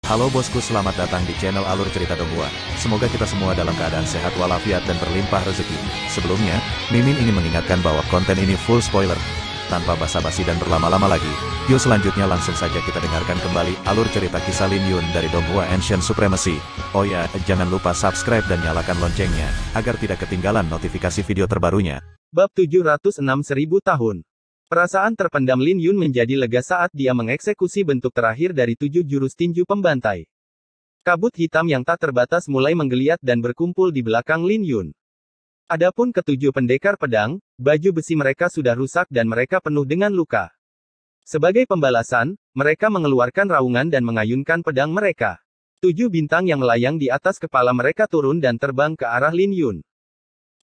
Halo bosku, selamat datang di channel Alur Cerita Donghua. Semoga kita semua dalam keadaan sehat walafiat dan berlimpah rezeki. Sebelumnya, Mimin ingin mengingatkan bahwa konten ini full spoiler. Tanpa basa-basi dan berlama-lama lagi, yuk selanjutnya langsung saja kita dengarkan kembali alur cerita kisah Lin Yun dari Donghua Ancient Supremacy. Oh ya, jangan lupa subscribe dan nyalakan loncengnya, agar tidak ketinggalan notifikasi video terbarunya. Bab 706 1000 tahun. Perasaan terpendam Lin Yun menjadi lega saat dia mengeksekusi bentuk terakhir dari 7 jurus tinju pembantai. Kabut hitam yang tak terbatas mulai menggeliat dan berkumpul di belakang Lin Yun. Adapun ketujuh pendekar pedang, baju besi mereka sudah rusak dan mereka penuh dengan luka. Sebagai pembalasan, mereka mengeluarkan raungan dan mengayunkan pedang mereka. 7 bintang yang melayang di atas kepala mereka turun dan terbang ke arah Lin Yun.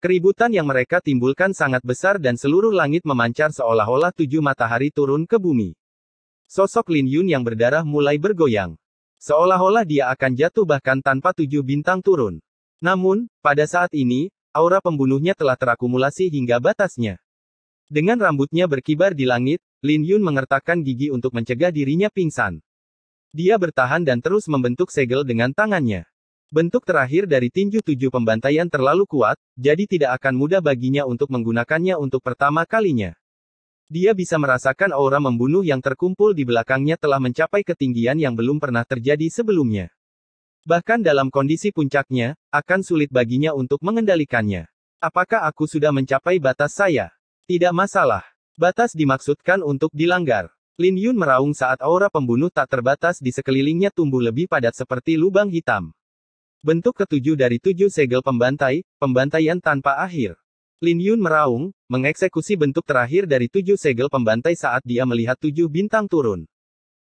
Keributan yang mereka timbulkan sangat besar dan seluruh langit memancar seolah-olah 7 matahari turun ke bumi. Sosok Lin Yun yang berdarah mulai bergoyang. Seolah-olah dia akan jatuh bahkan tanpa 7 bintang turun. Namun, pada saat ini, aura pembunuhnya telah terakumulasi hingga batasnya. Dengan rambutnya berkibar di langit, Lin Yun mengertakkan gigi untuk mencegah dirinya pingsan. Dia bertahan dan terus membentuk segel dengan tangannya. Bentuk terakhir dari tinju 7 pembantaian terlalu kuat, jadi tidak akan mudah baginya untuk menggunakannya untuk pertama kalinya. Dia bisa merasakan aura membunuh yang terkumpul di belakangnya telah mencapai ketinggian yang belum pernah terjadi sebelumnya. Bahkan dalam kondisi puncaknya, akan sulit baginya untuk mengendalikannya. Apakah aku sudah mencapai batas saya? Tidak masalah. Batas dimaksudkan untuk dilanggar. Lin Yun meraung saat aura pembunuh tak terbatas di sekelilingnya tumbuh lebih padat seperti lubang hitam. Bentuk ketujuh dari 7 segel pembantai, pembantaian tanpa akhir. Lin Yun meraung, mengeksekusi bentuk terakhir dari 7 segel pembantai saat dia melihat 7 bintang turun.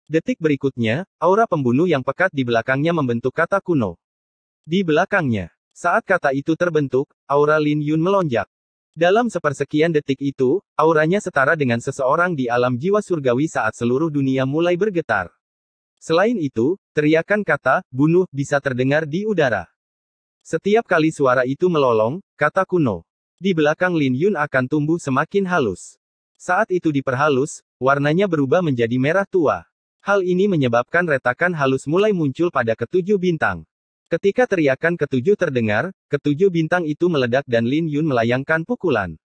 Detik berikutnya, aura pembunuh yang pekat di belakangnya membentuk kata kuno. Di belakangnya, saat kata itu terbentuk, aura Lin Yun melonjak. Dalam sepersekian detik itu, auranya setara dengan seseorang di alam jiwa surgawi saat seluruh dunia mulai bergetar. Selain itu, teriakan kata, bunuh, bisa terdengar di udara. Setiap kali suara itu melolong, kata kuno di belakang Lin Yun akan tumbuh semakin halus. Saat itu diperhalus, warnanya berubah menjadi merah tua. Hal ini menyebabkan retakan halus mulai muncul pada ketujuh bintang. Ketika teriakan ketujuh terdengar, ketujuh bintang itu meledak dan Lin Yun melayangkan pukulan.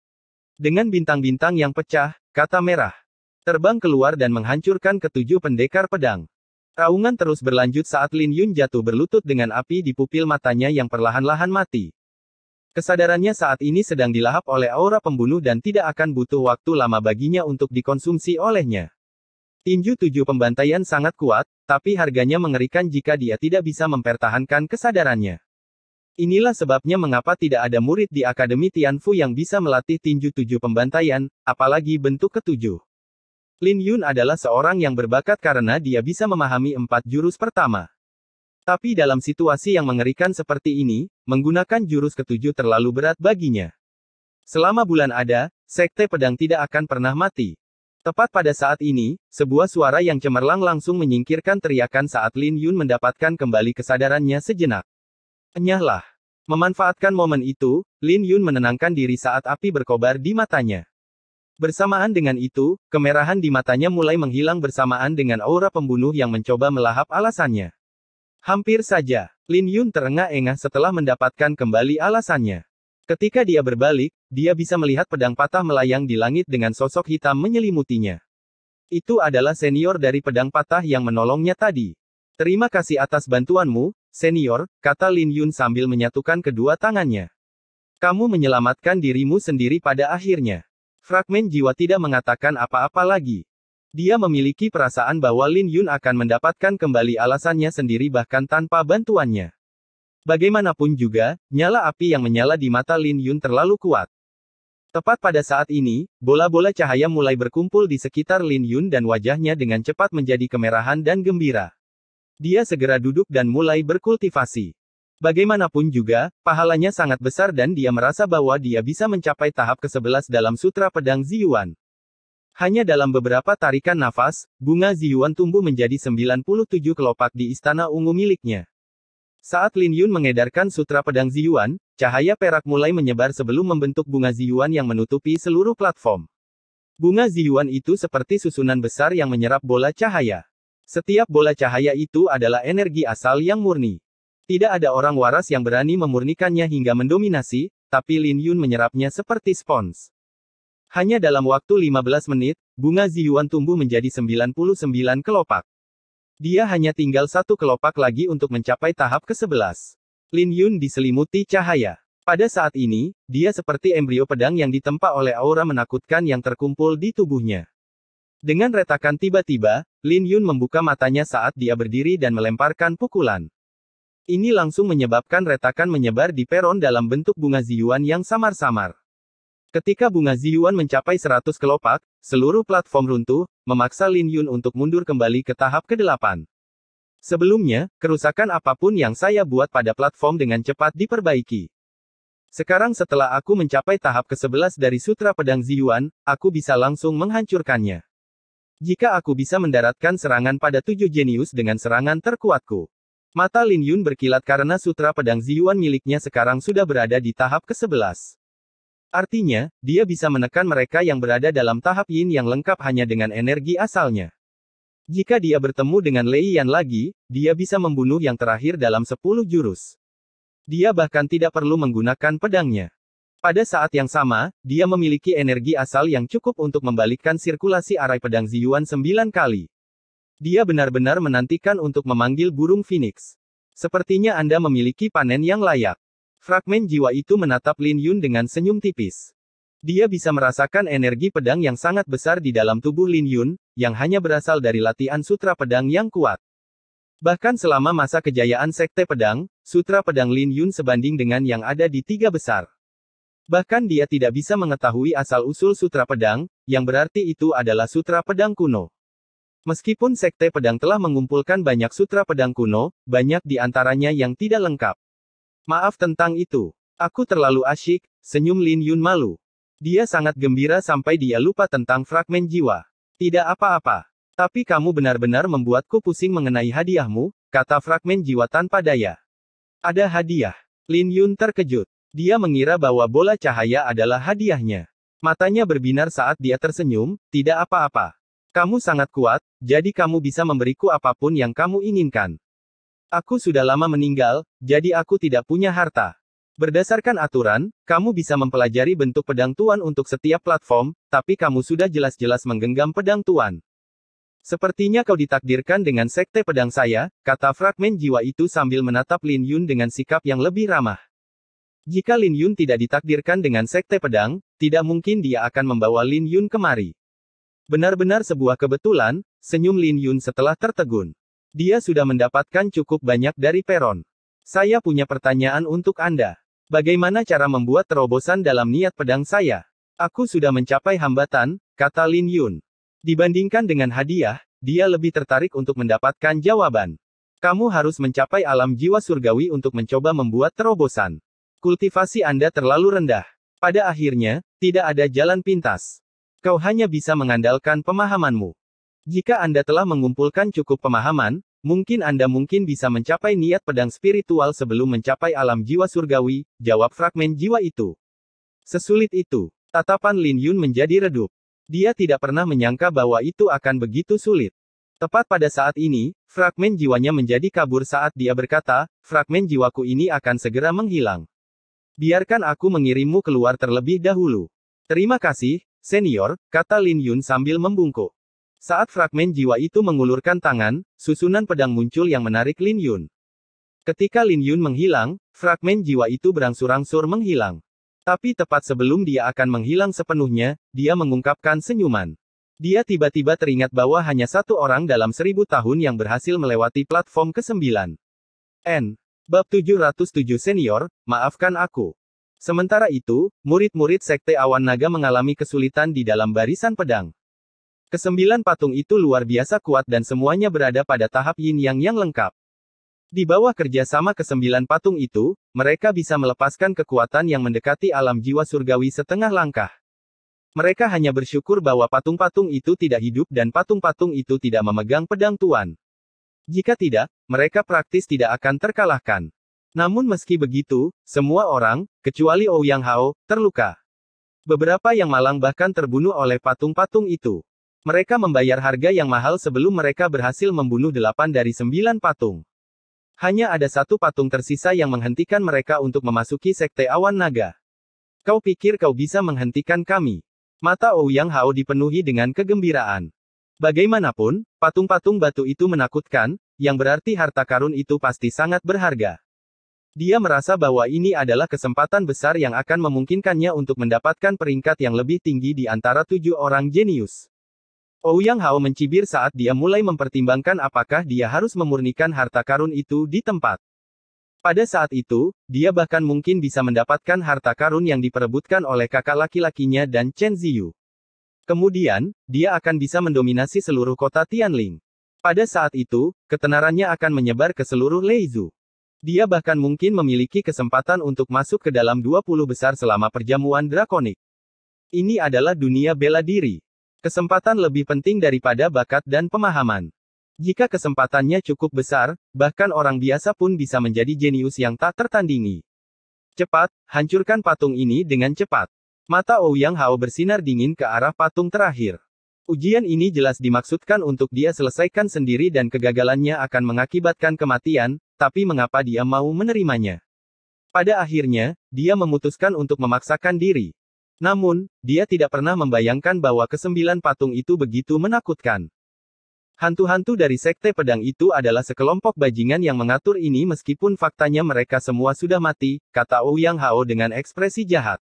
Dengan bintang-bintang yang pecah, kata merah terbang keluar dan menghancurkan ketujuh pendekar pedang. Raungan terus berlanjut saat Lin Yun jatuh berlutut dengan api di pupil matanya yang perlahan-lahan mati. Kesadarannya saat ini sedang dilahap oleh aura pembunuh dan tidak akan butuh waktu lama baginya untuk dikonsumsi olehnya. Tinju 7 pembantaian sangat kuat, tapi harganya mengerikan jika dia tidak bisa mempertahankan kesadarannya. Inilah sebabnya mengapa tidak ada murid di Akademi Tianfu yang bisa melatih tinju 7 pembantaian, apalagi bentuk ketujuh. Lin Yun adalah seorang yang berbakat karena dia bisa memahami 4 jurus pertama. Tapi dalam situasi yang mengerikan seperti ini, menggunakan jurus ketujuh terlalu berat baginya. Selama bulan ada, Sekte Pedang tidak akan pernah mati. Tepat pada saat ini, sebuah suara yang cemerlang langsung menyingkirkan teriakan saat Lin Yun mendapatkan kembali kesadarannya sejenak. Enyahlah. Memanfaatkan momen itu, Lin Yun menenangkan diri saat api berkobar di matanya. Bersamaan dengan itu, kemerahan di matanya mulai menghilang bersamaan dengan aura pembunuh yang mencoba melahap alasannya. Hampir saja, Lin Yun terengah-engah setelah mendapatkan kembali alasannya. Ketika dia berbalik, dia bisa melihat pedang patah melayang di langit dengan sosok hitam menyelimutinya. Itu adalah senior dari pedang patah yang menolongnya tadi. Terima kasih atas bantuanmu, senior, kata Lin Yun sambil menyatukan kedua tangannya. Kamu menyelamatkan dirimu sendiri pada akhirnya. Fragmen jiwa tidak mengatakan apa-apa lagi. Dia memiliki perasaan bahwa Lin Yun akan mendapatkan kembali alasannya sendiri bahkan tanpa bantuannya. Bagaimanapun juga, nyala api yang menyala di mata Lin Yun terlalu kuat. Tepat pada saat ini, bola-bola cahaya mulai berkumpul di sekitar Lin Yun dan wajahnya dengan cepat menjadi kemerahan dan gembira. Dia segera duduk dan mulai berkultivasi. Bagaimanapun juga, pahalanya sangat besar dan dia merasa bahwa dia bisa mencapai tahap ke-11 dalam Sutra Pedang Ziyuan. Hanya dalam beberapa tarikan nafas, bunga Ziyuan tumbuh menjadi 97 kelopak di istana ungu miliknya. Saat Lin Yun mengedarkan Sutra Pedang Ziyuan, cahaya perak mulai menyebar sebelum membentuk bunga Ziyuan yang menutupi seluruh platform. Bunga Ziyuan itu seperti susunan besar yang menyerap bola cahaya. Setiap bola cahaya itu adalah energi asal yang murni. Tidak ada orang waras yang berani memurnikannya hingga mendominasi, tapi Lin Yun menyerapnya seperti spons. Hanya dalam waktu 15 menit, bunga Ziyuan tumbuh menjadi 99 kelopak. Dia hanya tinggal satu kelopak lagi untuk mencapai tahap ke-11. Lin Yun diselimuti cahaya. Pada saat ini, dia seperti embrio pedang yang ditempa oleh aura menakutkan yang terkumpul di tubuhnya. Dengan retakan tiba-tiba, Lin Yun membuka matanya saat dia berdiri dan melemparkan pukulan. Ini langsung menyebabkan retakan menyebar di peron dalam bentuk bunga Ziyuan yang samar-samar. Ketika bunga Ziyuan mencapai 100 kelopak, seluruh platform runtuh, memaksa Lin Yun untuk mundur kembali ke tahap ke-8. Sebelumnya, kerusakan apapun yang saya buat pada platform dengan cepat diperbaiki. Sekarang setelah aku mencapai tahap ke-11 dari Sutra Pedang Ziyuan, aku bisa langsung menghancurkannya. Jika aku bisa mendaratkan serangan pada 7 jenius dengan serangan terkuatku. Mata Lin Yun berkilat karena Sutra Pedang Ziyuan miliknya sekarang sudah berada di tahap ke-11. Artinya, dia bisa menekan mereka yang berada dalam tahap Yin yang lengkap hanya dengan energi asalnya. Jika dia bertemu dengan Lei Yan lagi, dia bisa membunuh yang terakhir dalam 10 jurus. Dia bahkan tidak perlu menggunakan pedangnya. Pada saat yang sama, dia memiliki energi asal yang cukup untuk membalikkan sirkulasi arai pedang Ziyuan 9 kali. Dia benar-benar menantikan untuk memanggil burung Phoenix. Sepertinya Anda memiliki panen yang layak. Fragmen jiwa itu menatap Lin Yun dengan senyum tipis. Dia bisa merasakan energi pedang yang sangat besar di dalam tubuh Lin Yun, yang hanya berasal dari latihan sutra pedang yang kuat. Bahkan selama masa kejayaan Sekte Pedang, Sutra Pedang Lin Yun sebanding dengan yang ada di 3 besar. Bahkan dia tidak bisa mengetahui asal-usul Sutra Pedang, yang berarti itu adalah Sutra Pedang kuno. Meskipun Sekte Pedang telah mengumpulkan banyak Sutra Pedang kuno, banyak di antaranya yang tidak lengkap. Maaf tentang itu. Aku terlalu asyik, senyum Lin Yun malu. Dia sangat gembira sampai dia lupa tentang fragmen jiwa. Tidak apa-apa. Tapi kamu benar-benar membuatku pusing mengenai hadiahmu, kata fragmen jiwa tanpa daya. Ada hadiah. Lin Yun terkejut. Dia mengira bahwa bola cahaya adalah hadiahnya. Matanya berbinar saat dia tersenyum, tidak apa-apa. Kamu sangat kuat, jadi kamu bisa memberiku apapun yang kamu inginkan. Aku sudah lama meninggal, jadi aku tidak punya harta. Berdasarkan aturan, kamu bisa mempelajari bentuk pedang tuan untuk setiap platform, tapi kamu sudah jelas-jelas menggenggam pedang tuan. Sepertinya kau ditakdirkan dengan Sekte Pedang saya, kata fragmen jiwa itu sambil menatap Lin Yun dengan sikap yang lebih ramah. Jika Lin Yun tidak ditakdirkan dengan Sekte Pedang, tidak mungkin dia akan membawa Lin Yun kemari. Benar-benar sebuah kebetulan, senyum Lin Yun setelah tertegun. Dia sudah mendapatkan cukup banyak dari peron. Saya punya pertanyaan untuk Anda. Bagaimana cara membuat terobosan dalam niat pedang saya? Aku sudah mencapai hambatan, kata Lin Yun. Dibandingkan dengan hadiah, dia lebih tertarik untuk mendapatkan jawaban. Kamu harus mencapai alam jiwa surgawi untuk mencoba membuat terobosan. Kultivasi Anda terlalu rendah. Pada akhirnya, tidak ada jalan pintas. Kau hanya bisa mengandalkan pemahamanmu. Jika Anda telah mengumpulkan cukup pemahaman, mungkin Anda bisa mencapai niat pedang spiritual sebelum mencapai alam jiwa surgawi, jawab fragmen jiwa itu. Sesulit itu. Tatapan Lin Yun menjadi redup. Dia tidak pernah menyangka bahwa itu akan begitu sulit. Tepat pada saat ini, fragmen jiwanya menjadi kabur saat dia berkata, fragmen jiwaku ini akan segera menghilang. Biarkan aku mengirimmu keluar terlebih dahulu. Terima kasih, senior, kata Lin Yun sambil membungkuk. Saat fragmen jiwa itu mengulurkan tangan, susunan pedang muncul yang menarik Lin Yun. Ketika Lin Yun menghilang, fragmen jiwa itu berangsur-angsur menghilang. Tapi tepat sebelum dia akan menghilang sepenuhnya, dia mengungkapkan senyuman. Dia tiba-tiba teringat bahwa hanya satu orang dalam 1000 tahun yang berhasil melewati platform ke-9. Bab 707 Senior, maafkan aku. Sementara itu, murid-murid Sekte Awan Naga mengalami kesulitan di dalam barisan pedang. Ke-9 patung itu luar biasa kuat dan semuanya berada pada tahap Yin Yang yang lengkap. Di bawah kerjasama ke-9 patung itu, mereka bisa melepaskan kekuatan yang mendekati alam jiwa surgawi setengah langkah. Mereka hanya bersyukur bahwa patung-patung itu tidak hidup dan patung-patung itu tidak memegang pedang tuan. Jika tidak, mereka praktis tidak akan terkalahkan. Namun meski begitu, semua orang, kecuali Ouyang Hao, terluka. Beberapa yang malang bahkan terbunuh oleh patung-patung itu. Mereka membayar harga yang mahal sebelum mereka berhasil membunuh 8 dari 9 patung. Hanya ada satu patung tersisa yang menghentikan mereka untuk memasuki Sekte Awan Naga. Kau pikir kau bisa menghentikan kami? Mata Ouyang Hao dipenuhi dengan kegembiraan. Bagaimanapun, patung-patung batu itu menakutkan, yang berarti harta karun itu pasti sangat berharga. Dia merasa bahwa ini adalah kesempatan besar yang akan memungkinkannya untuk mendapatkan peringkat yang lebih tinggi di antara 7 orang jenius. Ouyang Hao mencibir saat dia mulai mempertimbangkan apakah dia harus memurnikan harta karun itu di tempat. Pada saat itu, dia bahkan mungkin bisa mendapatkan harta karun yang diperebutkan oleh kakak laki-lakinya dan Chen Ziyu. Kemudian, dia akan bisa mendominasi seluruh kota Tianling. Pada saat itu, ketenarannya akan menyebar ke seluruh Leizhou. Dia bahkan mungkin memiliki kesempatan untuk masuk ke dalam 20 besar selama perjamuan drakonik. Ini adalah dunia bela diri. Kesempatan lebih penting daripada bakat dan pemahaman. Jika kesempatannya cukup besar, bahkan orang biasa pun bisa menjadi jenius yang tak tertandingi. Cepat, hancurkan patung ini dengan cepat. Mata Ouyang Hao bersinar dingin ke arah patung terakhir. Ujian ini jelas dimaksudkan untuk dia selesaikan sendiri dan kegagalannya akan mengakibatkan kematian, tapi mengapa dia mau menerimanya? Pada akhirnya, dia memutuskan untuk memaksakan diri. Namun, dia tidak pernah membayangkan bahwa ke-9 patung itu begitu menakutkan. Hantu-hantu dari Sekte Pedang itu adalah sekelompok bajingan yang mengatur ini meskipun faktanya mereka semua sudah mati, kata Ouyang Hao dengan ekspresi jahat.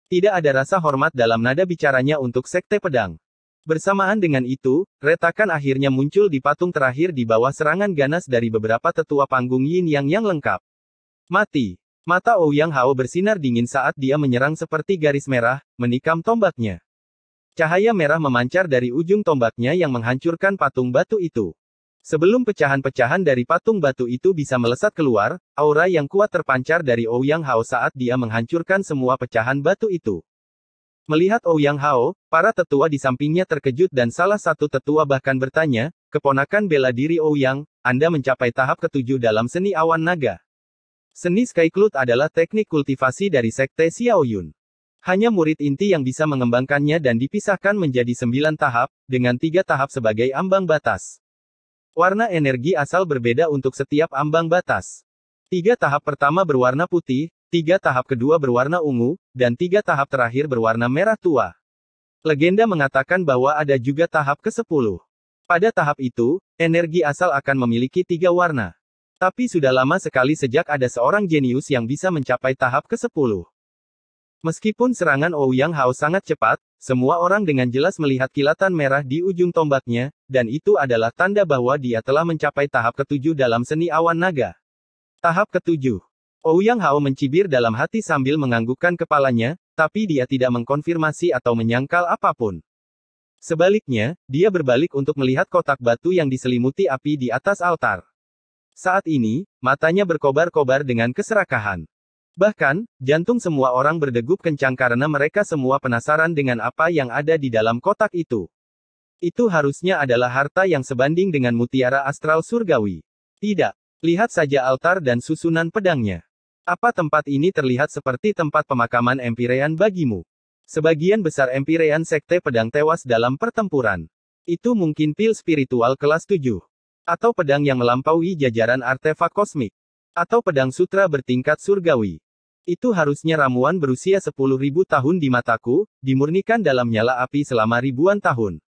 Tidak ada rasa hormat dalam nada bicaranya untuk Sekte Pedang. Bersamaan dengan itu, retakan akhirnya muncul di patung terakhir di bawah serangan ganas dari beberapa tetua panggung Yin yang lengkap. Mati. Mata Ouyang Hao bersinar dingin saat dia menyerang seperti garis merah, menikam tombaknya. Cahaya merah memancar dari ujung tombaknya yang menghancurkan patung batu itu. Sebelum pecahan-pecahan dari patung batu itu bisa melesat keluar, aura yang kuat terpancar dari Ouyang Hao saat dia menghancurkan semua pecahan batu itu. Melihat Ouyang Hao, para tetua di sampingnya terkejut dan salah satu tetua bahkan bertanya, keponakan bela diri Ouyang, Anda mencapai tahap ke-7 dalam seni awan naga. Seni Sky Cloud adalah teknik kultivasi dari Sekte Xiaoyun. Hanya murid inti yang bisa mengembangkannya dan dipisahkan menjadi 9 tahap, dengan 3 tahap sebagai ambang batas. Warna energi asal berbeda untuk setiap ambang batas. 3 tahap pertama berwarna putih, 3 tahap kedua berwarna ungu, dan 3 tahap terakhir berwarna merah tua. Legenda mengatakan bahwa ada juga tahap ke-10. Pada tahap itu, energi asal akan memiliki 3 warna. Tapi sudah lama sekali sejak ada seorang jenius yang bisa mencapai tahap ke-10. Meskipun serangan Ouyang Hao sangat cepat, semua orang dengan jelas melihat kilatan merah di ujung tombaknya, dan itu adalah tanda bahwa dia telah mencapai tahap ke-7 dalam seni awan naga. Tahap ke-7. Ouyang Hao mencibir dalam hati sambil menganggukkan kepalanya, tapi dia tidak mengkonfirmasi atau menyangkal apapun. Sebaliknya, dia berbalik untuk melihat kotak batu yang diselimuti api di atas altar. Saat ini, matanya berkobar-kobar dengan keserakahan. Bahkan, jantung semua orang berdegup kencang karena mereka semua penasaran dengan apa yang ada di dalam kotak itu. Itu harusnya adalah harta yang sebanding dengan mutiara astral surgawi. Tidak. Lihat saja altar dan susunan pedangnya. Apa tempat ini terlihat seperti tempat pemakaman Empirean bagimu? Sebagian besar Empirean Sekte Pedang tewas dalam pertempuran. Itu mungkin pil spiritual kelas 7. Atau pedang yang melampaui jajaran artefak kosmik. Atau pedang sutra bertingkat surgawi. Itu harusnya ramuan berusia 10.000 tahun di mataku, dimurnikan dalam nyala api selama ribuan tahun.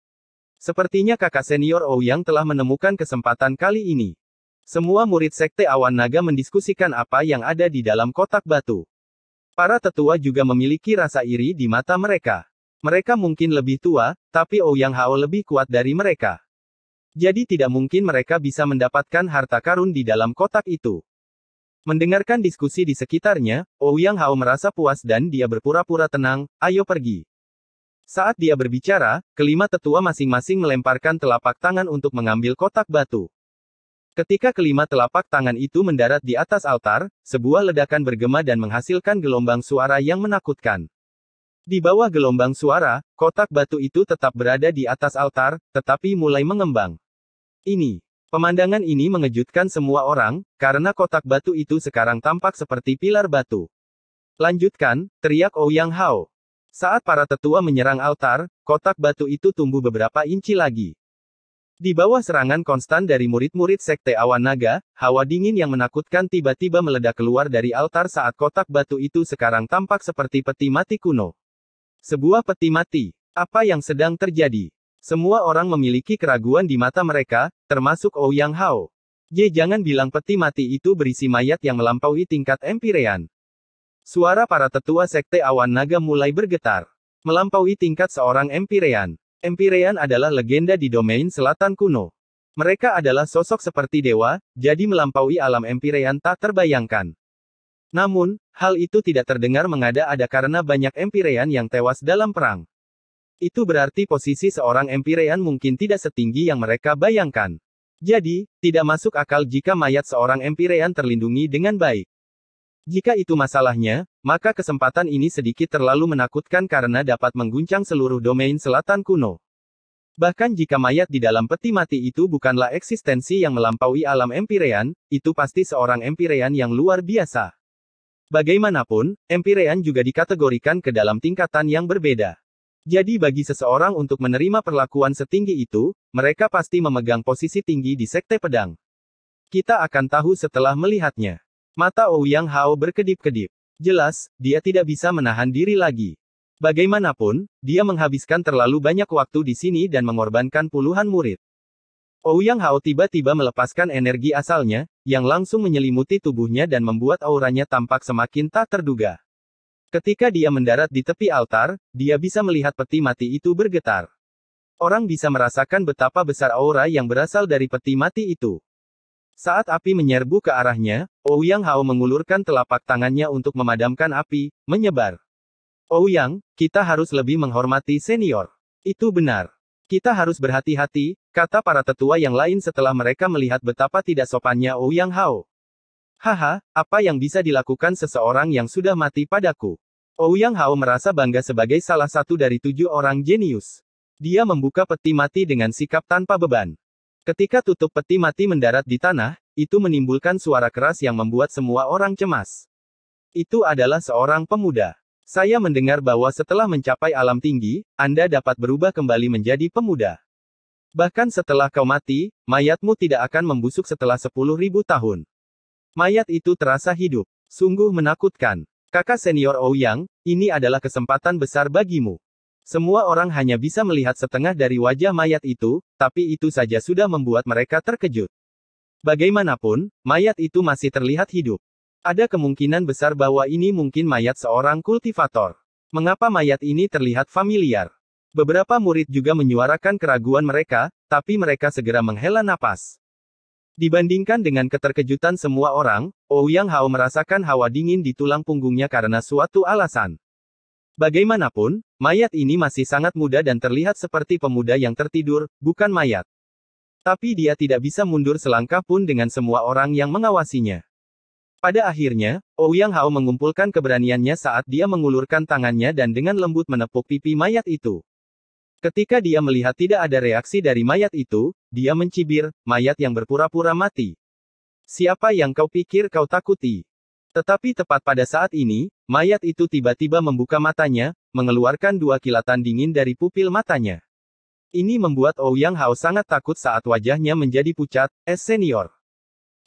Sepertinya kakak senior Ouyang telah menemukan kesempatan kali ini. Semua murid Sekte Awan Naga mendiskusikan apa yang ada di dalam kotak batu. Para tetua juga memiliki rasa iri di mata mereka. Mereka mungkin lebih tua, tapi Ouyang Hao lebih kuat dari mereka. Jadi tidak mungkin mereka bisa mendapatkan harta karun di dalam kotak itu. Mendengarkan diskusi di sekitarnya, Ouyang Hao merasa puas dan dia berpura-pura tenang, ayo pergi. Saat dia berbicara, kelima tetua masing-masing melemparkan telapak tangan untuk mengambil kotak batu. Ketika kelima telapak tangan itu mendarat di atas altar, sebuah ledakan bergema dan menghasilkan gelombang suara yang menakutkan. Di bawah gelombang suara, kotak batu itu tetap berada di atas altar, tetapi mulai mengembang. Pemandangan ini mengejutkan semua orang, karena kotak batu itu sekarang tampak seperti pilar batu. Lanjutkan, teriak Ouyang Hao. Saat para tetua menyerang altar, kotak batu itu tumbuh beberapa inci lagi. Di bawah serangan konstan dari murid-murid Sekte Awan Naga, hawa dingin yang menakutkan tiba-tiba meledak keluar dari altar saat kotak batu itu sekarang tampak seperti peti mati kuno. Sebuah peti mati. Apa yang sedang terjadi? Semua orang memiliki keraguan di mata mereka, termasuk Ouyang Hao. Jangan bilang peti mati itu berisi mayat yang melampaui tingkat Empirean. Suara para tetua Sekte Awan Naga mulai bergetar. Melampaui tingkat seorang Empirean. Empirean adalah legenda di domain selatan kuno. Mereka adalah sosok seperti dewa, jadi melampaui alam Empirean tak terbayangkan. Namun, hal itu tidak terdengar mengada-ada karena banyak Empirean yang tewas dalam perang. Itu berarti posisi seorang Empirean mungkin tidak setinggi yang mereka bayangkan. Jadi, tidak masuk akal jika mayat seorang Empirean terlindungi dengan baik. Jika itu masalahnya, maka kesempatan ini sedikit terlalu menakutkan karena dapat mengguncang seluruh domain selatan kuno. Bahkan jika mayat di dalam peti mati itu bukanlah eksistensi yang melampaui alam Empirean, itu pasti seorang Empirean yang luar biasa. Bagaimanapun, Empirean juga dikategorikan ke dalam tingkatan yang berbeda. Jadi bagi seseorang untuk menerima perlakuan setinggi itu, mereka pasti memegang posisi tinggi di Sekte Pedang. Kita akan tahu setelah melihatnya. Mata Ouyang Hao berkedip-kedip. Jelas, dia tidak bisa menahan diri lagi. Bagaimanapun, dia menghabiskan terlalu banyak waktu di sini dan mengorbankan puluhan murid. Ouyang Hao tiba-tiba melepaskan energi asalnya, yang langsung menyelimuti tubuhnya dan membuat auranya tampak semakin tak terduga. Ketika dia mendarat di tepi altar, dia bisa melihat peti mati itu bergetar. Orang bisa merasakan betapa besar aura yang berasal dari peti mati itu. Saat api menyerbu ke arahnya, Ouyang Hao mengulurkan telapak tangannya untuk memadamkan api, menyebar. Ouyang, kita harus lebih menghormati senior. Itu benar. Kita harus berhati-hati, kata para tetua yang lain setelah mereka melihat betapa tidak sopannya Ouyang Hao. Haha, apa yang bisa dilakukan seseorang yang sudah mati padaku? Ouyang Hao merasa bangga sebagai salah satu dari 7 orang jenius. Dia membuka peti mati dengan sikap tanpa beban. Ketika tutup peti mati mendarat di tanah, itu menimbulkan suara keras yang membuat semua orang cemas. Itu adalah seorang pemuda. Saya mendengar bahwa setelah mencapai alam tinggi, Anda dapat berubah kembali menjadi pemuda. Bahkan setelah kau mati, mayatmu tidak akan membusuk setelah 10.000 tahun. Mayat itu terasa hidup. Sungguh menakutkan. Kakak senior Ouyang, ini adalah kesempatan besar bagimu. Semua orang hanya bisa melihat setengah dari wajah mayat itu, tapi itu saja sudah membuat mereka terkejut. Bagaimanapun, mayat itu masih terlihat hidup. Ada kemungkinan besar bahwa ini mungkin mayat seorang kultivator. Mengapa mayat ini terlihat familiar? Beberapa murid juga menyuarakan keraguan mereka, tapi mereka segera menghela napas. Dibandingkan dengan keterkejutan semua orang, Ouyang Hao merasakan hawa dingin di tulang punggungnya karena suatu alasan. Bagaimanapun, mayat ini masih sangat muda dan terlihat seperti pemuda yang tertidur, bukan mayat. Tapi dia tidak bisa mundur selangkah pun dengan semua orang yang mengawasinya. Pada akhirnya, Ouyang Hao mengumpulkan keberaniannya saat dia mengulurkan tangannya dan dengan lembut menepuk pipi mayat itu. Ketika dia melihat tidak ada reaksi dari mayat itu, dia mencibir, mayat yang berpura-pura mati. Siapa yang kau pikir kau takuti? Tetapi tepat pada saat ini, mayat itu tiba-tiba membuka matanya, mengeluarkan 2 kilatan dingin dari pupil matanya. Ini membuat Ouyang Hao sangat takut saat wajahnya menjadi pucat, senior.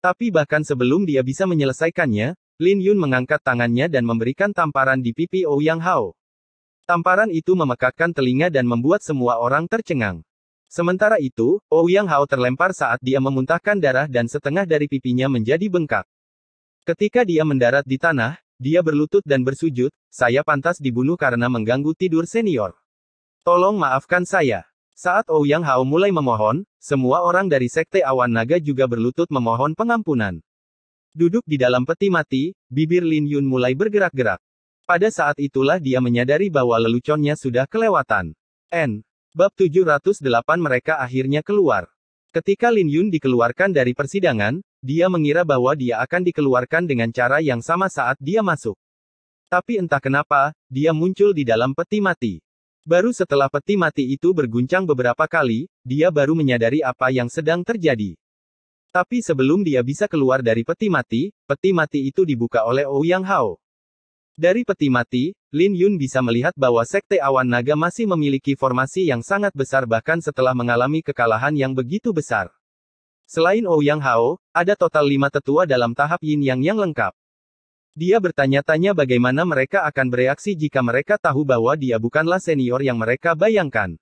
Tapi bahkan sebelum dia bisa menyelesaikannya, Lin Yun mengangkat tangannya dan memberikan tamparan di pipi Ouyang Hao. Tamparan itu memekakkan telinga dan membuat semua orang tercengang. Sementara itu, Ouyang Hao terlempar saat dia memuntahkan darah dan setengah dari pipinya menjadi bengkak. Ketika dia mendarat di tanah, dia berlutut dan bersujud, saya pantas dibunuh karena mengganggu tidur senior. Tolong maafkan saya. Saat Ouyang Hao mulai memohon, semua orang dari Sekte Awan Naga juga berlutut memohon pengampunan. Duduk di dalam peti mati, bibir Lin Yun mulai bergerak-gerak. Pada saat itulah dia menyadari bahwa leluconnya sudah kelewatan. Bab 708 mereka akhirnya keluar. Ketika Lin Yun dikeluarkan dari persidangan, dia mengira bahwa dia akan dikeluarkan dengan cara yang sama saat dia masuk. Tapi entah kenapa, dia muncul di dalam peti mati. Baru setelah peti mati itu berguncang beberapa kali, dia baru menyadari apa yang sedang terjadi. Tapi sebelum dia bisa keluar dari peti mati itu dibuka oleh Ouyang Hao. Dari peti mati, Lin Yun bisa melihat bahwa Sekte Awan Naga masih memiliki formasi yang sangat besar bahkan setelah mengalami kekalahan yang begitu besar. Selain Ouyang Hao, ada total 5 tetua dalam tahap Yin Yang yang lengkap. Dia bertanya-tanya bagaimana mereka akan bereaksi jika mereka tahu bahwa dia bukanlah senior yang mereka bayangkan.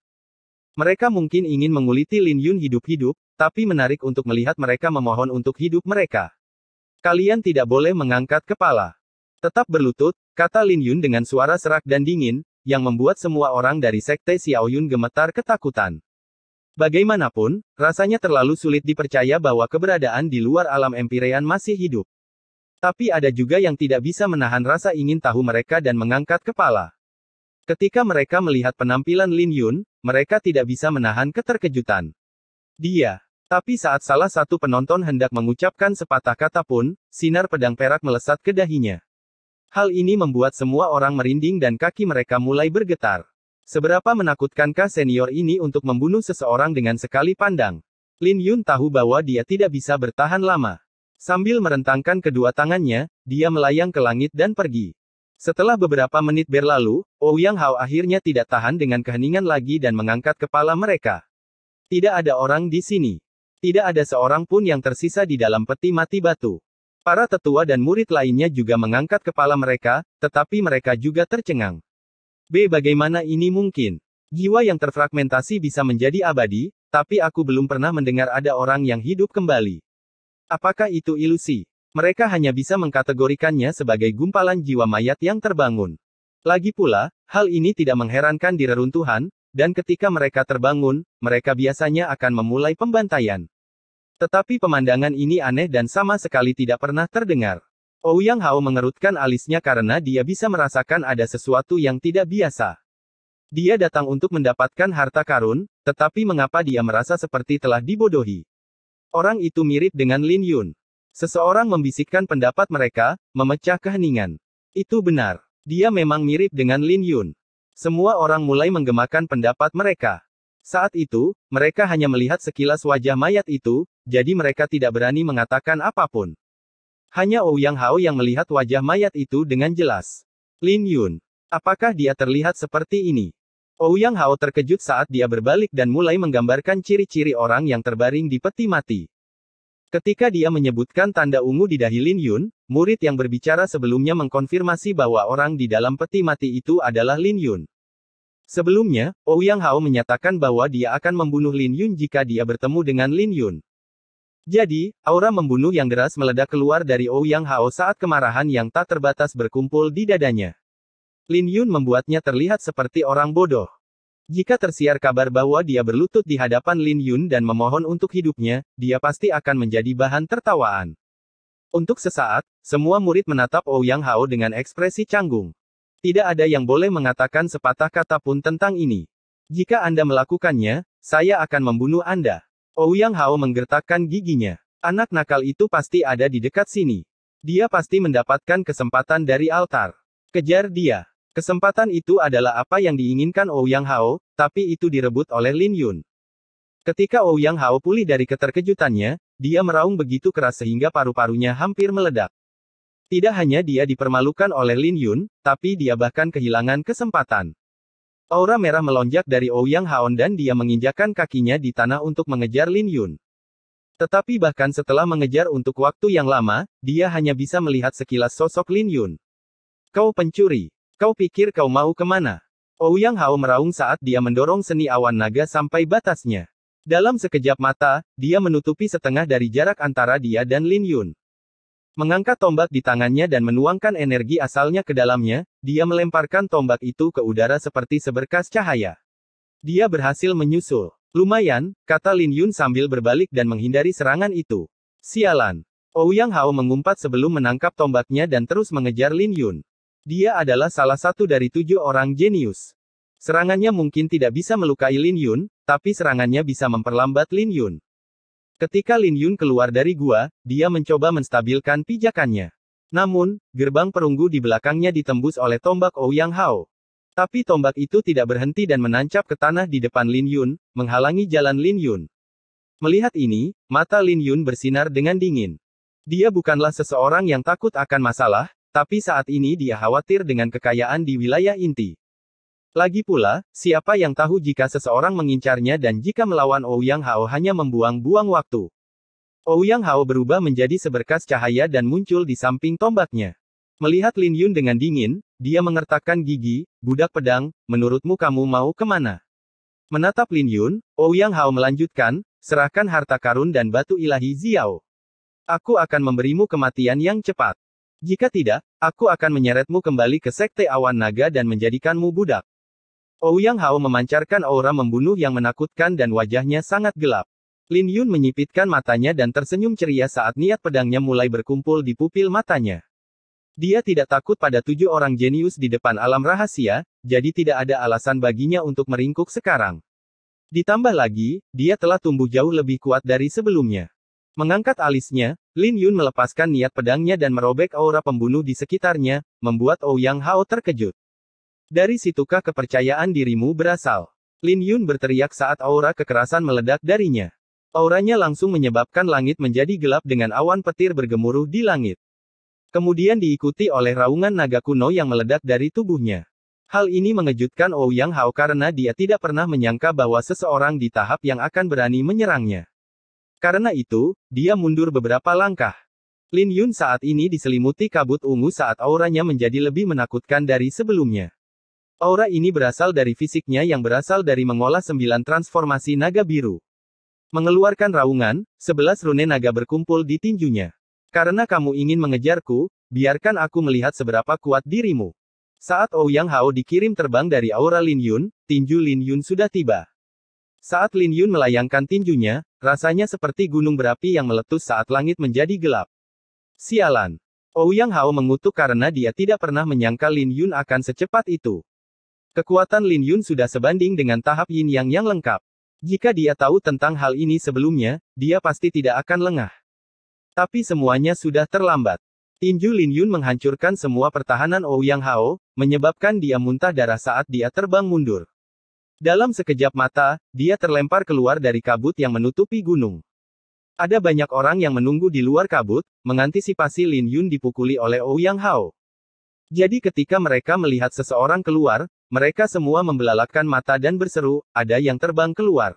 Mereka mungkin ingin menguliti Lin Yun hidup-hidup, tapi menarik untuk melihat mereka memohon untuk hidup mereka. Kalian tidak boleh mengangkat kepala. Tetap berlutut, kata Lin Yun dengan suara serak dan dingin, yang membuat semua orang dari Sekte Xiaoyun gemetar ketakutan. Bagaimanapun, rasanya terlalu sulit dipercaya bahwa keberadaan di luar alam Empyrean masih hidup. Tapi ada juga yang tidak bisa menahan rasa ingin tahu mereka dan mengangkat kepala. Ketika mereka melihat penampilan Lin Yun, mereka tidak bisa menahan keterkejutan. Tapi saat salah satu penonton hendak mengucapkan sepatah kata pun, sinar pedang perak melesat ke dahinya. Hal ini membuat semua orang merinding dan kaki mereka mulai bergetar. Seberapa menakutkankah senior ini untuk membunuh seseorang dengan sekali pandang? Lin Yun tahu bahwa dia tidak bisa bertahan lama. Sambil merentangkan kedua tangannya, dia melayang ke langit dan pergi. Setelah beberapa menit berlalu, Ouyang Hao akhirnya tidak tahan dengan keheningan lagi dan mengangkat kepala mereka. Tidak ada orang di sini. Tidak ada seorang pun yang tersisa di dalam peti mati batu. Para tetua dan murid lainnya juga mengangkat kepala mereka, tetapi mereka juga tercengang. Bagaimana ini mungkin? Jiwa yang terfragmentasi bisa menjadi abadi, tapi aku belum pernah mendengar ada orang yang hidup kembali. Apakah itu ilusi? Mereka hanya bisa mengkategorikannya sebagai gumpalan jiwa mayat yang terbangun. Lagi pula, hal ini tidak mengherankan di reruntuhan, dan ketika mereka terbangun, mereka biasanya akan memulai pembantaian. Tetapi pemandangan ini aneh dan sama sekali tidak pernah terdengar. Ouyang Hao mengerutkan alisnya karena dia bisa merasakan ada sesuatu yang tidak biasa. Dia datang untuk mendapatkan harta karun, tetapi mengapa dia merasa seperti telah dibodohi? Orang itu mirip dengan Lin Yun. Seseorang membisikkan pendapat mereka, memecah keheningan. Itu benar. Dia memang mirip dengan Lin Yun. Semua orang mulai menggemakan pendapat mereka. Saat itu, mereka hanya melihat sekilas wajah mayat itu, jadi mereka tidak berani mengatakan apapun. Hanya Ouyang Hao yang melihat wajah mayat itu dengan jelas. Lin Yun. Apakah dia terlihat seperti ini? Ouyang Hao terkejut saat dia berbalik dan mulai menggambarkan ciri-ciri orang yang terbaring di peti mati. Ketika dia menyebutkan tanda ungu di dahi Lin Yun, murid yang berbicara sebelumnya mengkonfirmasi bahwa orang di dalam peti mati itu adalah Lin Yun. Sebelumnya, Ouyang Hao menyatakan bahwa dia akan membunuh Lin Yun jika dia bertemu dengan Lin Yun. Jadi, aura membunuh yang deras meledak keluar dari Ouyang Hao saat kemarahan yang tak terbatas berkumpul di dadanya. Lin Yun membuatnya terlihat seperti orang bodoh. Jika tersiar kabar bahwa dia berlutut di hadapan Lin Yun dan memohon untuk hidupnya, dia pasti akan menjadi bahan tertawaan. Untuk sesaat, semua murid menatap Ouyang Hao dengan ekspresi canggung. Tidak ada yang boleh mengatakan sepatah kata pun tentang ini. Jika Anda melakukannya, saya akan membunuh Anda. Ouyang Hao menggertakkan giginya. Anak nakal itu pasti ada di dekat sini. Dia pasti mendapatkan kesempatan dari altar. Kejar dia. Kesempatan itu adalah apa yang diinginkan Ouyang Hao, tapi itu direbut oleh Lin Yun. Ketika Ouyang Hao pulih dari keterkejutannya, dia meraung begitu keras sehingga paru-parunya hampir meledak. Tidak hanya dia dipermalukan oleh Lin Yun, tapi dia bahkan kehilangan kesempatan. Aura merah melonjak dari Ouyang Hao dan dia menginjakkan kakinya di tanah untuk mengejar Lin Yun. Tetapi bahkan setelah mengejar untuk waktu yang lama, dia hanya bisa melihat sekilas sosok Lin Yun. Kau pencuri. Kau pikir kau mau kemana? Ouyang Hao meraung saat dia mendorong seni awan naga sampai batasnya. Dalam sekejap mata, dia menutupi setengah dari jarak antara dia dan Lin Yun. Mengangkat tombak di tangannya dan menuangkan energi asalnya ke dalamnya, dia melemparkan tombak itu ke udara seperti seberkas cahaya. Dia berhasil menyusul. Lumayan, kata Lin Yun sambil berbalik dan menghindari serangan itu. Sialan. Ouyang Hao mengumpat sebelum menangkap tombaknya dan terus mengejar Lin Yun. Dia adalah salah satu dari 7 orang jenius. Serangannya mungkin tidak bisa melukai Lin Yun, tapi serangannya bisa memperlambat Lin Yun. Ketika Lin Yun keluar dari gua, dia mencoba menstabilkan pijakannya. Namun, gerbang perunggu di belakangnya ditembus oleh tombak Ouyang Hao. Tapi tombak itu tidak berhenti dan menancap ke tanah di depan Lin Yun, menghalangi jalan Lin Yun. Melihat ini, mata Lin Yun bersinar dengan dingin. Dia bukanlah seseorang yang takut akan masalah, tapi saat ini dia khawatir dengan kekayaan di wilayah inti. Lagi pula, siapa yang tahu jika seseorang mengincarnya dan jika melawan Ouyang Hao hanya membuang-buang waktu. Ouyang Hao berubah menjadi seberkas cahaya dan muncul di samping tombaknya. Melihat Lin Yun dengan dingin, dia mengertakkan gigi, "Budak pedang, menurutmu kamu mau kemana?" Menatap Lin Yun, Ouyang Hao melanjutkan, "Serahkan harta karun dan batu ilahi Xiao. Aku akan memberimu kematian yang cepat. Jika tidak, aku akan menyeretmu kembali ke Sekte Awan Naga dan menjadikanmu budak." Ouyang Hao memancarkan aura membunuh yang menakutkan dan wajahnya sangat gelap. Lin Yun menyipitkan matanya dan tersenyum ceria saat niat pedangnya mulai berkumpul di pupil matanya. Dia tidak takut pada 7 orang jenius di depan alam rahasia, jadi tidak ada alasan baginya untuk meringkuk sekarang. Ditambah lagi, dia telah tumbuh jauh lebih kuat dari sebelumnya. Mengangkat alisnya, Lin Yun melepaskan niat pedangnya dan merobek aura pembunuh di sekitarnya, membuat Ouyang Hao terkejut. "Dari situkah kepercayaan dirimu berasal?" Lin Yun berteriak saat aura kekerasan meledak darinya. Auranya langsung menyebabkan langit menjadi gelap dengan awan petir bergemuruh di langit. Kemudian diikuti oleh raungan naga kuno yang meledak dari tubuhnya. Hal ini mengejutkan Ouyang Hao karena dia tidak pernah menyangka bahwa seseorang di tahap yang akan berani menyerangnya. Karena itu, dia mundur beberapa langkah. Lin Yun saat ini diselimuti kabut ungu saat auranya menjadi lebih menakutkan dari sebelumnya. Aura ini berasal dari fisiknya yang berasal dari mengolah 9 transformasi naga biru. Mengeluarkan raungan, 11 rune naga berkumpul di tinjunya. "Karena kamu ingin mengejarku, biarkan aku melihat seberapa kuat dirimu." Saat Ouyang Hao dikirim terbang dari aura Lin Yun, tinju Lin Yun sudah tiba. Saat Lin Yun melayangkan tinjunya, rasanya seperti gunung berapi yang meletus saat langit menjadi gelap. Sialan. Ouyang Hao mengutuk karena dia tidak pernah menyangka Lin Yun akan secepat itu. Kekuatan Lin Yun sudah sebanding dengan tahap Yin Yang yang lengkap. Jika dia tahu tentang hal ini sebelumnya, dia pasti tidak akan lengah. Tapi semuanya sudah terlambat. Tinju Lin Yun menghancurkan semua pertahanan Ouyang Hao, menyebabkan dia muntah darah saat dia terbang mundur. Dalam sekejap mata, dia terlempar keluar dari kabut yang menutupi gunung. Ada banyak orang yang menunggu di luar kabut, mengantisipasi Lin Yun dipukuli oleh Ouyang Hao. Jadi ketika mereka melihat seseorang keluar, mereka semua membelalakkan mata dan berseru, "Ada yang terbang keluar.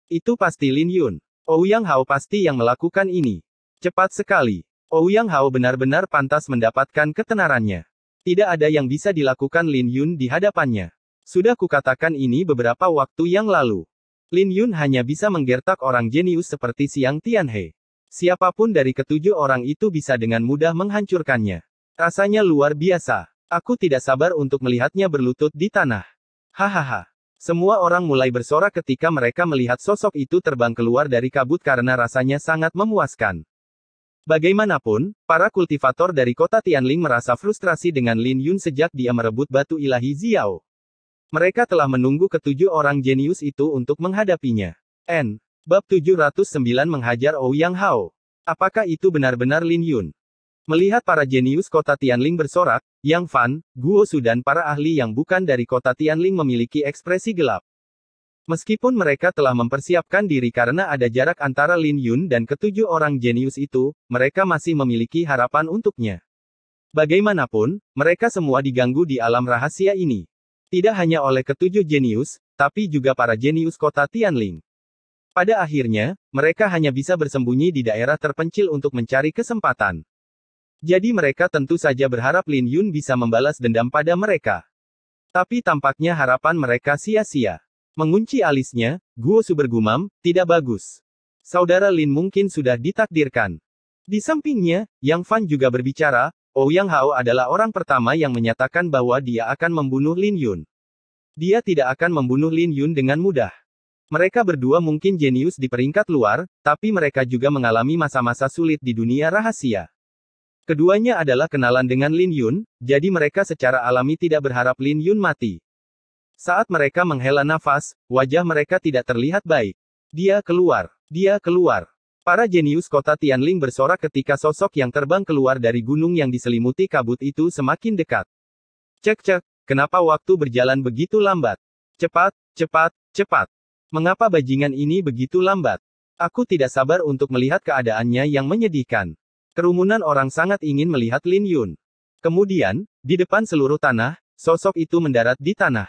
Itu pasti Lin Yun. Ouyang Hao pasti yang melakukan ini." Cepat sekali. Ouyang Hao benar-benar pantas mendapatkan ketenarannya. Tidak ada yang bisa dilakukan Lin Yun di hadapannya. Sudah kukatakan ini beberapa waktu yang lalu. Lin Yun hanya bisa menggertak orang jenius seperti Xiang Tianhe. Siapapun dari ketujuh orang itu bisa dengan mudah menghancurkannya. Rasanya luar biasa. Aku tidak sabar untuk melihatnya berlutut di tanah. Hahaha. Semua orang mulai bersorak ketika mereka melihat sosok itu terbang keluar dari kabut karena rasanya sangat memuaskan. Bagaimanapun, para kultivator dari kota Tianling merasa frustrasi dengan Lin Yun sejak dia merebut batu ilahi Xiao. Mereka telah menunggu ketujuh orang jenius itu untuk menghadapinya. Bab 709 menghajar Ouyang Hao. Apakah itu benar-benar Lin Yun? Melihat para jenius kota Tianling bersorak, Yang Fan, Guo Su dan para ahli yang bukan dari kota Tianling memiliki ekspresi gelap. Meskipun mereka telah mempersiapkan diri karena ada jarak antara Lin Yun dan ketujuh orang jenius itu, mereka masih memiliki harapan untuknya. Bagaimanapun, mereka semua diganggu di alam rahasia ini. Tidak hanya oleh ketujuh jenius, tapi juga para jenius kota Tianling. Pada akhirnya, mereka hanya bisa bersembunyi di daerah terpencil untuk mencari kesempatan. Jadi mereka tentu saja berharap Lin Yun bisa membalas dendam pada mereka. Tapi tampaknya harapan mereka sia-sia. Mengunci alisnya, Guo Su bergumam, "Tidak bagus. Saudara Lin mungkin sudah ditakdirkan." Di sampingnya, Yang Fan juga berbicara, "Ouyang Hao adalah orang pertama yang menyatakan bahwa dia akan membunuh Lin Yun. Dia tidak akan membunuh Lin Yun dengan mudah." Mereka berdua mungkin jenius di peringkat luar, tapi mereka juga mengalami masa-masa sulit di dunia rahasia. Keduanya adalah kenalan dengan Lin Yun, jadi mereka secara alami tidak berharap Lin Yun mati. Saat mereka menghela nafas, wajah mereka tidak terlihat baik. Dia keluar. Dia keluar. Para jenius kota Tianling bersorak ketika sosok yang terbang keluar dari gunung yang diselimuti kabut itu semakin dekat. Cek, kenapa waktu berjalan begitu lambat? Cepat, cepat, cepat. Mengapa bajingan ini begitu lambat? Aku tidak sabar untuk melihat keadaannya yang menyedihkan. Kerumunan orang sangat ingin melihat Lin Yun. Kemudian, di depan seluruh tanah, sosok itu mendarat di tanah.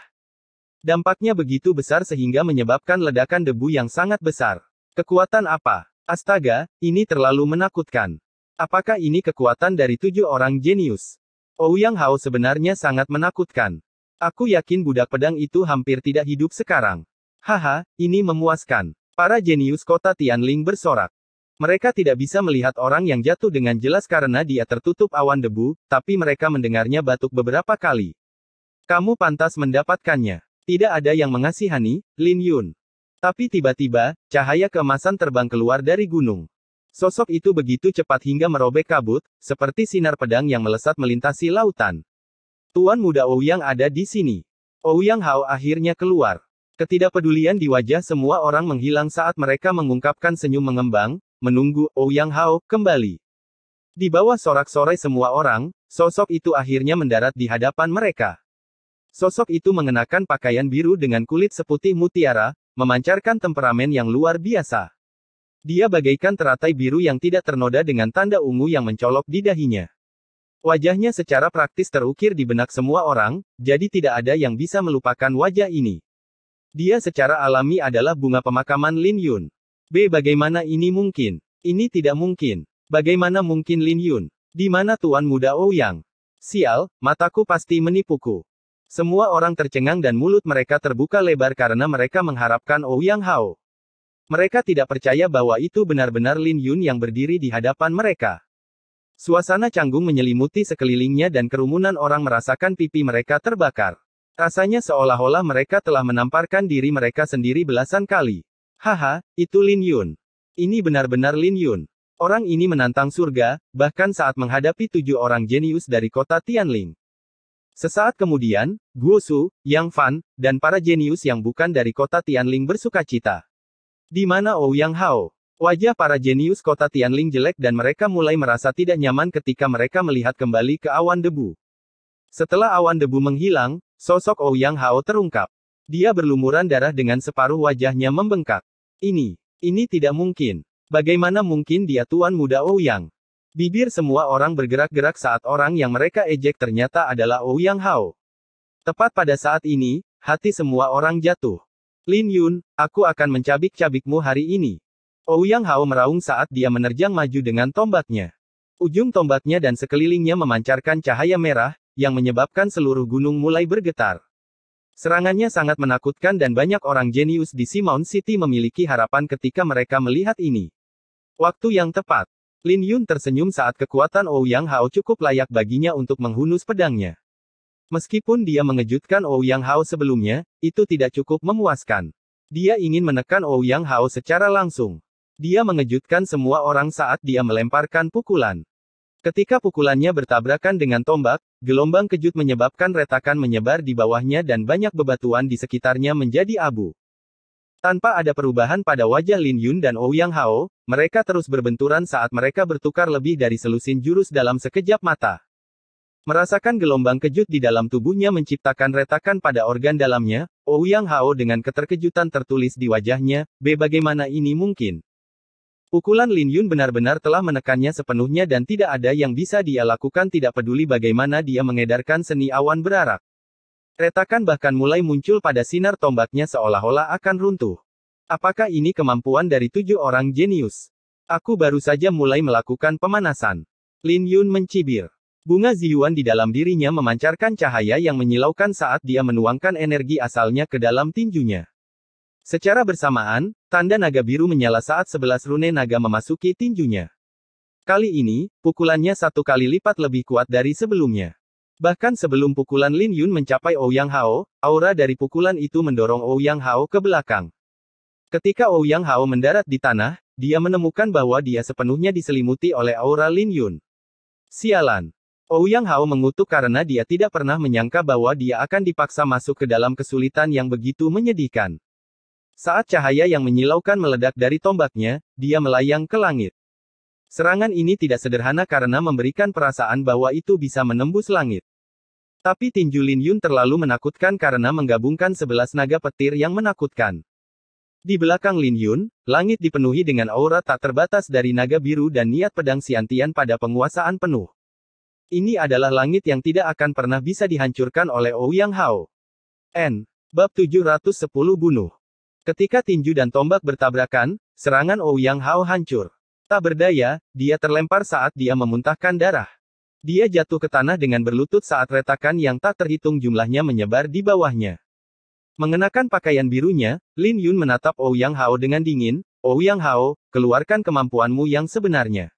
Dampaknya begitu besar sehingga menyebabkan ledakan debu yang sangat besar. Kekuatan apa? Astaga, ini terlalu menakutkan. Apakah ini kekuatan dari 7 orang jenius? Ouyang Hao sebenarnya sangat menakutkan. Aku yakin budak pedang itu hampir tidak hidup sekarang. Haha, ini memuaskan. Para jenius kota Tianling bersorak. Mereka tidak bisa melihat orang yang jatuh dengan jelas karena dia tertutup awan debu, tapi mereka mendengarnya batuk beberapa kali. Kamu pantas mendapatkannya. Tidak ada yang mengasihani, Lin Yun. Tapi tiba-tiba, cahaya keemasan terbang keluar dari gunung. Sosok itu begitu cepat hingga merobek kabut, seperti sinar pedang yang melesat melintasi lautan. Tuan muda Ouyang ada di sini. Ouyang Hao akhirnya keluar. Ketidakpedulian di wajah semua orang menghilang saat mereka mengungkapkan senyum mengembang, menunggu Ouyang Hao kembali. Di bawah sorak-sorai semua orang, sosok itu akhirnya mendarat di hadapan mereka. Sosok itu mengenakan pakaian biru dengan kulit seputih mutiara, memancarkan temperamen yang luar biasa. Dia bagaikan teratai biru yang tidak ternoda dengan tanda ungu yang mencolok di dahinya. Wajahnya secara praktis terukir di benak semua orang, jadi tidak ada yang bisa melupakan wajah ini. Dia secara alami adalah bunga pemakaman Lin Yun. Bagaimana ini mungkin? Ini tidak mungkin. Bagaimana mungkin Lin Yun? Di mana Tuan Muda Ouyang? Sial, mataku pasti menipuku. Semua orang tercengang dan mulut mereka terbuka lebar karena mereka mengharapkan Ouyang Hao. Mereka tidak percaya bahwa itu benar-benar Lin Yun yang berdiri di hadapan mereka. Suasana canggung menyelimuti sekelilingnya dan kerumunan orang merasakan pipi mereka terbakar. Rasanya seolah-olah mereka telah menamparkan diri mereka sendiri belasan kali. Haha, itu Lin Yun. Ini benar-benar Lin Yun. Orang ini menantang surga, bahkan saat menghadapi 7 orang jenius dari kota Tianling. Sesaat kemudian, Guo Su, Yang Fan, dan para jenius yang bukan dari kota Tianling bersukacita. Di mana Ouyang Hao? Wajah para jenius kota Tianling jelek dan mereka mulai merasa tidak nyaman ketika mereka melihat kembali ke awan debu. Setelah awan debu menghilang, sosok Ouyang Hao terungkap. Dia berlumuran darah dengan separuh wajahnya membengkak. Ini tidak mungkin. Bagaimana mungkin dia Tuan Muda Ouyang? Bibir semua orang bergerak-gerak saat orang yang mereka ejek ternyata adalah Ouyang Hao. Tepat pada saat ini, hati semua orang jatuh. Lin Yun, aku akan mencabik-cabikmu hari ini. Ouyang Hao meraung saat dia menerjang maju dengan tombaknya. Ujung tombaknya dan sekelilingnya memancarkan cahaya merah, yang menyebabkan seluruh gunung mulai bergetar. Serangannya sangat menakutkan dan banyak orang jenius di Simon City memiliki harapan ketika mereka melihat ini. Waktu yang tepat. Lin Yun tersenyum saat kekuatan Ouyang Hao cukup layak baginya untuk menghunus pedangnya. Meskipun dia mengejutkan Ouyang Hao sebelumnya, itu tidak cukup memuaskan. Dia ingin menekan Ouyang Hao secara langsung. Dia mengejutkan semua orang saat dia melemparkan pukulan. Ketika pukulannya bertabrakan dengan tombak, gelombang kejut menyebabkan retakan menyebar di bawahnya dan banyak bebatuan di sekitarnya menjadi abu. Tanpa ada perubahan pada wajah Lin Yun dan Ouyang Hao, mereka terus berbenturan saat mereka bertukar lebih dari selusin jurus dalam sekejap mata. Merasakan gelombang kejut di dalam tubuhnya menciptakan retakan pada organ dalamnya, Ouyang Hao dengan keterkejutan tertulis di wajahnya, bagaimana ini mungkin? Pukulan Lin Yun benar-benar telah menekannya sepenuhnya dan tidak ada yang bisa dia lakukan tidak peduli bagaimana dia mengedarkan seni awan berarak. Retakan bahkan mulai muncul pada sinar tombaknya seolah-olah akan runtuh. Apakah ini kemampuan dari 7 orang jenius? Aku baru saja mulai melakukan pemanasan. Lin Yun mencibir. Bunga Ziyuan di dalam dirinya memancarkan cahaya yang menyilaukan saat dia menuangkan energi asalnya ke dalam tinjunya. Secara bersamaan, tanda naga biru menyala saat 11 rune naga memasuki tinjunya. Kali ini, pukulannya 1 kali lipat lebih kuat dari sebelumnya. Bahkan sebelum pukulan Lin Yun mencapai Ouyang Hao, aura dari pukulan itu mendorong Ouyang Hao ke belakang. Ketika Ouyang Hao mendarat di tanah, dia menemukan bahwa dia sepenuhnya diselimuti oleh aura Lin Yun. Sialan. Ouyang Hao mengutuk karena dia tidak pernah menyangka bahwa dia akan dipaksa masuk ke dalam kesulitan yang begitu menyedihkan. Saat cahaya yang menyilaukan meledak dari tombaknya, dia melayang ke langit. Serangan ini tidak sederhana karena memberikan perasaan bahwa itu bisa menembus langit. Tapi tinju Lin Yun terlalu menakutkan karena menggabungkan 11 naga petir yang menakutkan. Di belakang Lin Yun, langit dipenuhi dengan aura tak terbatas dari naga biru dan niat pedang Xiantian pada penguasaan penuh. Ini adalah langit yang tidak akan pernah bisa dihancurkan oleh Ouyang Hao. Bab 710 bunuh. Ketika tinju dan tombak bertabrakan, serangan Ouyang Hao hancur. Tak berdaya, dia terlempar saat dia memuntahkan darah. Dia jatuh ke tanah dengan berlutut saat retakan yang tak terhitung jumlahnya menyebar di bawahnya. Mengenakan pakaian birunya, Lin Yun menatap Ouyang Hao dengan dingin. Ouyang Hao, keluarkan kemampuanmu yang sebenarnya.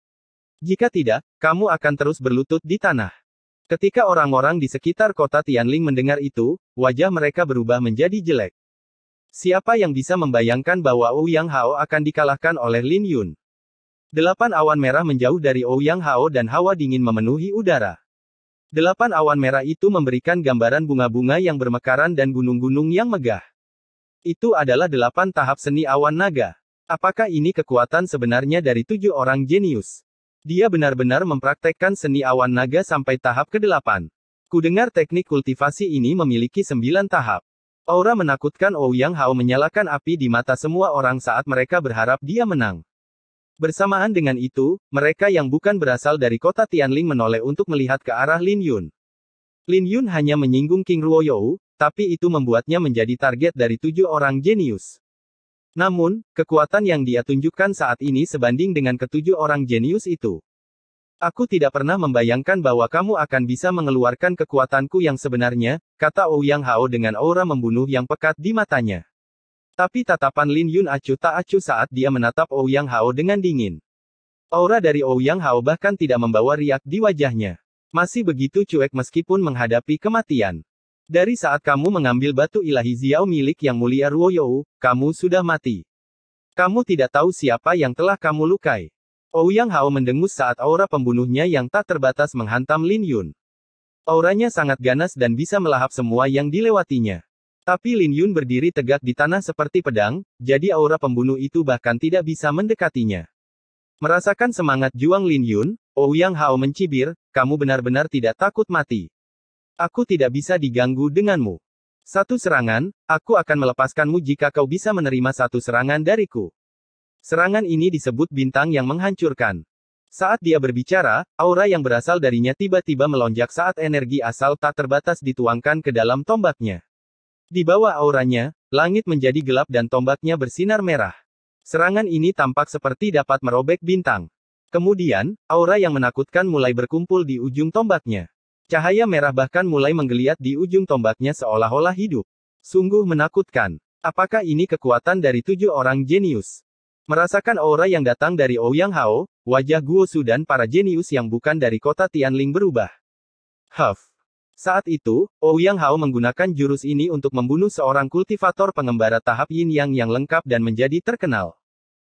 Jika tidak, kamu akan terus berlutut di tanah. Ketika orang-orang di sekitar kota Tianling mendengar itu, wajah mereka berubah menjadi jelek. Siapa yang bisa membayangkan bahwa Ouyang Hao akan dikalahkan oleh Lin Yun? 8 awan merah menjauh dari Ouyang Hao dan hawa dingin memenuhi udara. 8 awan merah itu memberikan gambaran bunga-bunga yang bermekaran dan gunung-gunung yang megah. Itu adalah 8 tahap seni awan naga. Apakah ini kekuatan sebenarnya dari 7 orang jenius? Dia benar-benar mempraktekkan seni awan naga sampai tahap ke-8. Kudengar teknik kultivasi ini memiliki 9 tahap. Aura menakutkan Ouyang Hao menyalakan api di mata semua orang saat mereka berharap dia menang. Bersamaan dengan itu, mereka yang bukan berasal dari kota Tianling menoleh untuk melihat ke arah Lin Yun. Lin Yun hanya menyinggung King Ruoyou, tapi itu membuatnya menjadi target dari 7 orang jenius. Namun, kekuatan yang dia tunjukkan saat ini sebanding dengan ke-7 orang jenius itu. Aku tidak pernah membayangkan bahwa kamu akan bisa mengeluarkan kekuatanku yang sebenarnya, kata Ouyang Hao dengan aura membunuh yang pekat di matanya. Tapi tatapan Lin Yun acuh tak acuh saat dia menatap Ouyang Hao dengan dingin. Aura dari Ouyang Hao bahkan tidak membawa riak di wajahnya. Masih begitu cuek meskipun menghadapi kematian. Dari saat kamu mengambil batu ilahi Xiao milik Yang Mulia Ruoyou, kamu sudah mati. Kamu tidak tahu siapa yang telah kamu lukai. Ouyang Hao mendengus saat aura pembunuhnya yang tak terbatas menghantam Lin Yun. Auranya sangat ganas dan bisa melahap semua yang dilewatinya. Tapi Lin Yun berdiri tegak di tanah seperti pedang, jadi aura pembunuh itu bahkan tidak bisa mendekatinya. Merasakan semangat juang Lin Yun, Ouyang Hao mencibir, kamu benar-benar tidak takut mati. Aku tidak bisa diganggu denganmu. Satu serangan, aku akan melepaskanmu jika kau bisa menerima satu serangan dariku. Serangan ini disebut bintang yang menghancurkan. Saat dia berbicara, aura yang berasal darinya tiba-tiba melonjak saat energi asal tak terbatas dituangkan ke dalam tombaknya. Di bawah auranya, langit menjadi gelap dan tombaknya bersinar merah. Serangan ini tampak seperti dapat merobek bintang. Kemudian, aura yang menakutkan mulai berkumpul di ujung tombaknya. Cahaya merah bahkan mulai menggeliat di ujung tombaknya seolah-olah hidup. Sungguh menakutkan. Apakah ini kekuatan dari 7 orang jenius? Merasakan aura yang datang dari Ouyang Hao, wajah Guo Su dan para jenius yang bukan dari kota Tianling berubah. Saat itu, Ouyang Hao menggunakan jurus ini untuk membunuh seorang kultivator pengembara tahap Yin Yang yang lengkap dan menjadi terkenal.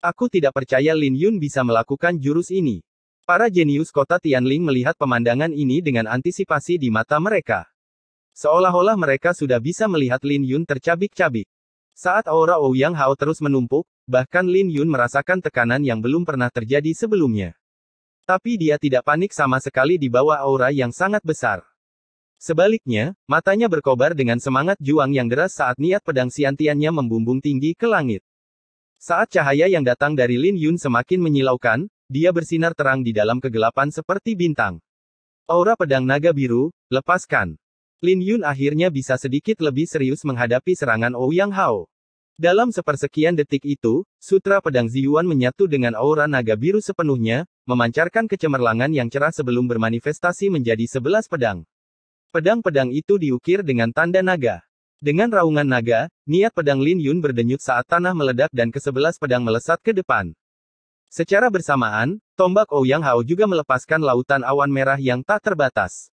Aku tidak percaya Lin Yun bisa melakukan jurus ini. Para jenius kota Tianling melihat pemandangan ini dengan antisipasi di mata mereka. Seolah-olah mereka sudah bisa melihat Lin Yun tercabik-cabik. Saat aura Ouyang Hao terus menumpuk, bahkan Lin Yun merasakan tekanan yang belum pernah terjadi sebelumnya. Tapi dia tidak panik sama sekali di bawah aura yang sangat besar. Sebaliknya, matanya berkobar dengan semangat juang yang deras saat niat pedang Xiantiannya membumbung tinggi ke langit. Saat cahaya yang datang dari Lin Yun semakin menyilaukan, dia bersinar terang di dalam kegelapan seperti bintang. Aura pedang naga biru, lepaskan. Lin Yun akhirnya bisa sedikit lebih serius menghadapi serangan Ouyang Hao. Dalam sepersekian detik itu, sutra pedang Ziyuan menyatu dengan aura naga biru sepenuhnya, memancarkan kecemerlangan yang cerah sebelum bermanifestasi menjadi 11 pedang. Pedang-pedang itu diukir dengan tanda naga. Dengan raungan naga, niat pedang Lin Yun berdenyut saat tanah meledak dan ke-11 pedang melesat ke depan. Secara bersamaan, tombak Ouyang Hao juga melepaskan lautan awan merah yang tak terbatas.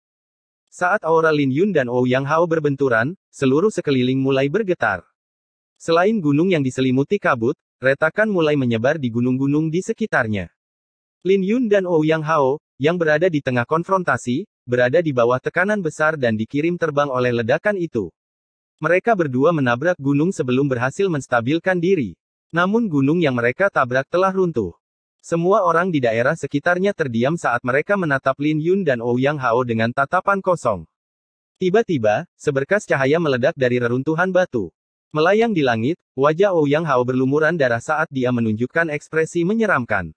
Saat aura Lin Yun dan Ouyang Hao berbenturan, seluruh sekeliling mulai bergetar. Selain gunung yang diselimuti kabut, retakan mulai menyebar di gunung-gunung di sekitarnya. Lin Yun dan Ouyang Hao, yang berada di tengah konfrontasi, berada di bawah tekanan besar dan dikirim terbang oleh ledakan itu. Mereka berdua menabrak gunung sebelum berhasil menstabilkan diri. Namun gunung yang mereka tabrak telah runtuh. Semua orang di daerah sekitarnya terdiam saat mereka menatap Lin Yun dan Ouyang Hao dengan tatapan kosong. Tiba-tiba, seberkas cahaya meledak dari reruntuhan batu. Melayang di langit, wajah Ouyang Hao berlumuran darah saat dia menunjukkan ekspresi menyeramkan.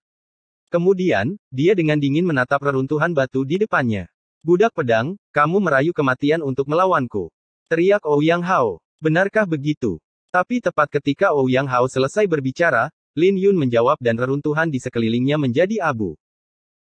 Kemudian, dia dengan dingin menatap reruntuhan batu di depannya. Budak pedang, kamu merayu kematian untuk melawanku. Teriak Ouyang Hao. Benarkah begitu? Tapi tepat ketika Ouyang Hao selesai berbicara, Lin Yun menjawab dan reruntuhan di sekelilingnya menjadi abu.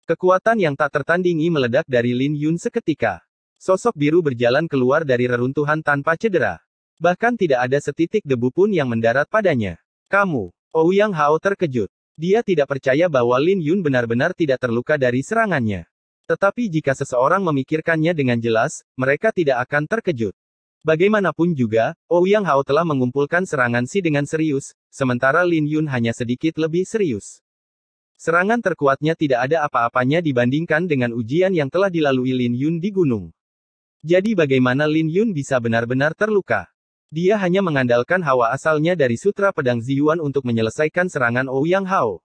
Kekuatan yang tak tertandingi meledak dari Lin Yun seketika. Sosok biru berjalan keluar dari reruntuhan tanpa cedera. Bahkan tidak ada setitik debu pun yang mendarat padanya. Kamu, Ouyang Hao terkejut. Dia tidak percaya bahwa Lin Yun benar-benar tidak terluka dari serangannya. Tetapi jika seseorang memikirkannya dengan jelas, mereka tidak akan terkejut. Bagaimanapun juga, Ouyang Hao telah mengumpulkan serangan Si dengan serius, sementara Lin Yun hanya sedikit lebih serius. Serangan terkuatnya tidak ada apa-apanya dibandingkan dengan ujian yang telah dilalui Lin Yun di gunung. Jadi bagaimana Lin Yun bisa benar-benar terluka? Dia hanya mengandalkan hawa asalnya dari Sutra Pedang Ziyuan untuk menyelesaikan serangan Ouyang Hao.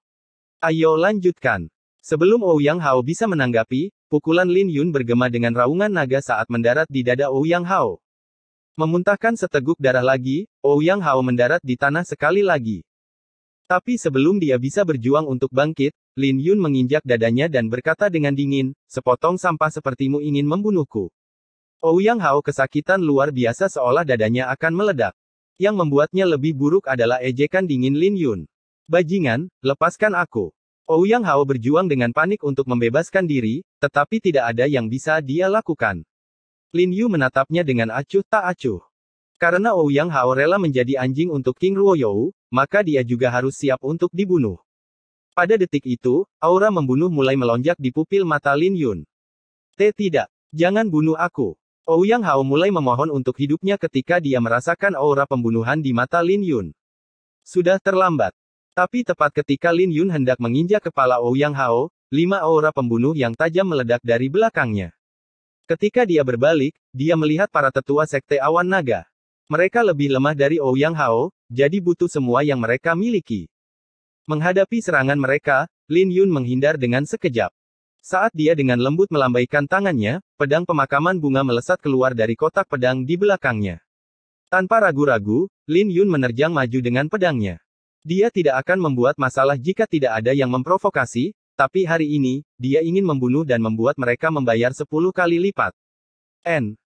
Ayo lanjutkan. Sebelum Ouyang Hao bisa menanggapi, pukulan Lin Yun bergema dengan raungan naga saat mendarat di dada Ouyang Hao. Memuntahkan seteguk darah lagi, Ouyang Hao mendarat di tanah sekali lagi. Tapi sebelum dia bisa berjuang untuk bangkit, Lin Yun menginjak dadanya dan berkata dengan dingin, "Sepotong sampah sepertimu ingin membunuhku." Ouyang Hao kesakitan luar biasa seolah dadanya akan meledak. Yang membuatnya lebih buruk adalah ejekan dingin Lin Yun. "Bajingan, lepaskan aku." Ouyang Hao berjuang dengan panik untuk membebaskan diri, tetapi tidak ada yang bisa dia lakukan. Lin Yu menatapnya dengan acuh tak acuh. Karena Ouyang Hao rela menjadi anjing untuk King Ruoyou, maka dia juga harus siap untuk dibunuh. Pada detik itu, aura membunuh mulai melonjak di pupil mata Lin Yun. Tidak. Jangan bunuh aku." Ouyang Hao mulai memohon untuk hidupnya ketika dia merasakan aura pembunuhan di mata Lin Yun. Sudah terlambat. Tapi tepat ketika Lin Yun hendak menginjak kepala Ouyang Hao, 5 aura pembunuh yang tajam meledak dari belakangnya. Ketika dia berbalik, dia melihat para tetua Sekte Awan Naga. Mereka lebih lemah dari Ouyang Hao, jadi butuh semua yang mereka miliki. Menghadapi serangan mereka, Lin Yun menghindar dengan sekejap. Saat dia dengan lembut melambaikan tangannya, pedang pemakaman bunga melesat keluar dari kotak pedang di belakangnya. Tanpa ragu-ragu, Lin Yun menerjang maju dengan pedangnya. Dia tidak akan membuat masalah jika tidak ada yang memprovokasi, tapi hari ini, dia ingin membunuh dan membuat mereka membayar 10 kali lipat.